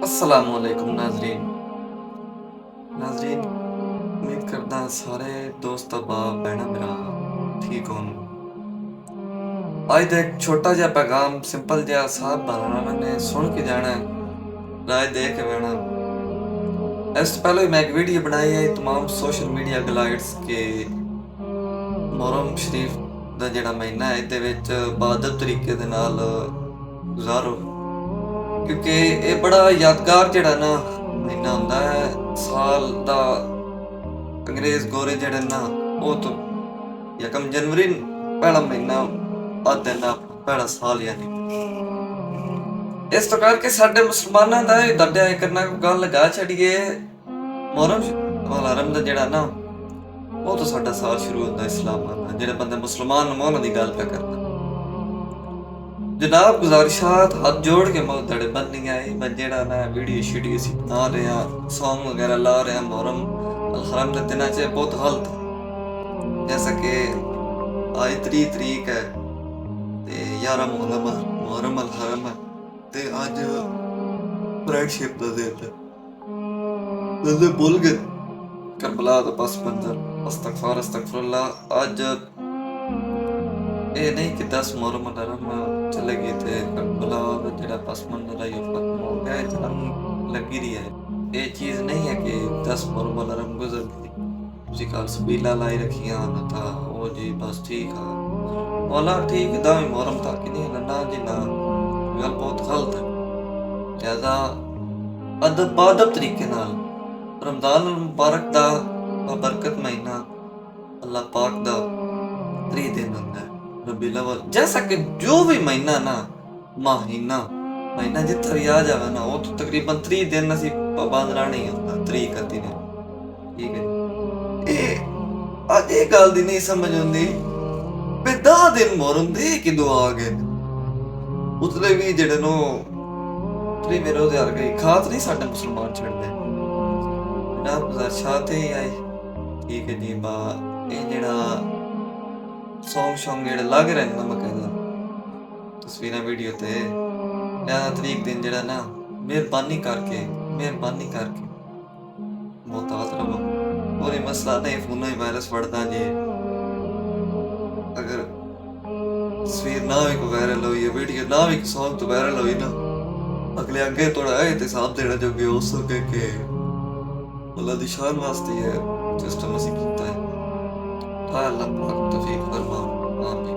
अस्सलामुअलैकुम नाजरीन। नाजरीन, उम्मीद करदा सारे दोस्त अहबाब भैणां भरा ठीक होन। अज दा एक छोटा जिहा पैगाम सिंपल जिहा साफ बनाना मैंने सुन के जाना राय दे के बहना। इस तो पहले मैं एक वीडियो बनाई है तमाम सोशल मीडिया गाइड्स के मुहर्रम शरीफ दा जेह्ड़ा महीना है इहदे विच बादत तरीके दे नाल गुजारो, क्योंकि ये बड़ा यादगार जेह्ड़ा ना महीना हुंदा है साल दा। अंग्रेज गोरे जेह्ड़े ना वो तो यकम जनवरी पहला महीना आखदे ना पहला साल यानी। इस तो करके साडे मुसलमानां दा दड्डा करना गल गा छड़िए मुहर्रम वाला रम दा जेह्ड़ा ना वो तो साडा साल शुरू होंदा इस्लाम दा। जेह्ड़े बंदे मुसलमान न उन्हां दी गल पे करना जनाब। गुजारिशात हाथ जोड़ के मौत दड़े बननी आई। मैं जेड़ा ना वीडियो शीडियो सी बना रहा सॉन्ग वगैरह ला रहा मुहर्रम अल हरम के दिनों च बहुत गलत है। जैसा कि आज 3 तरीक है ते 11 मुहर्रम अल हरम है ते अज फ्रेंडशिप दा दिन है। ते भुल गए करबला दा पस मंजर अस्तगफुरुल्लाह। आज ये नहीं कि 10 मुहर्रम अल हरम चले गए थे करबला दा जेड़ा पस मंजर है यो खत्म हो गया है, जंग लगी रही है। ये चीज नहीं है कि 10 मुहर्रम अल हरम गुजर गई तुसी कल सबीला लाई रखियां ना था ओ जी बस ठीक है वाला ठीक है दावी मुहर्रम तक नहीं ना जी ना, गल बहुत गलत है। लिहाजा अदब तरीके नाल रमजान मुबारक दा बरकत महीना अल्लाह पाक दा 3 दिन हुंदा है रबीउल अव्वल। जैसा कि जो भी महीना ना महीना जिथे भी आ जावे ना वो तो तकरीबन 3 दिन असी पाबंद रहना ही होंदा 3 का दिन। ठीक है ये अज ये गल दी नहीं समझ आंदी भी 10 दिन मुहर्रम दे किदों आ गए। उतले भी जेड़े नो त्रे मेरे रोजे हर गई खात नहीं साडे मुसलमान छड़दे ना गुजारिशात ही आई। ठीक है जी बा ये जेड़ा सॉन्ग जेड़े लग रहे ना बकायदा तस्वीरें वीडियो ते 11 तरीक दिन जेड़ा ना मेहरबानी करके मोहतात रहो। और ये मसला नहीं फोन ही वायरस बढ़ता जी। अगर तस्वीर ना भी कोई वायरल हुई वीडियो ना भी सॉन्ग तो वायरल हुई ना अगले अगे थोड़ा है ते साहब देना जो कि हो सके के अल्लाह दी शान वास्ते है सिस्टम असी कीता है। अल्लाह पाक तौफीक फरमा आमीन।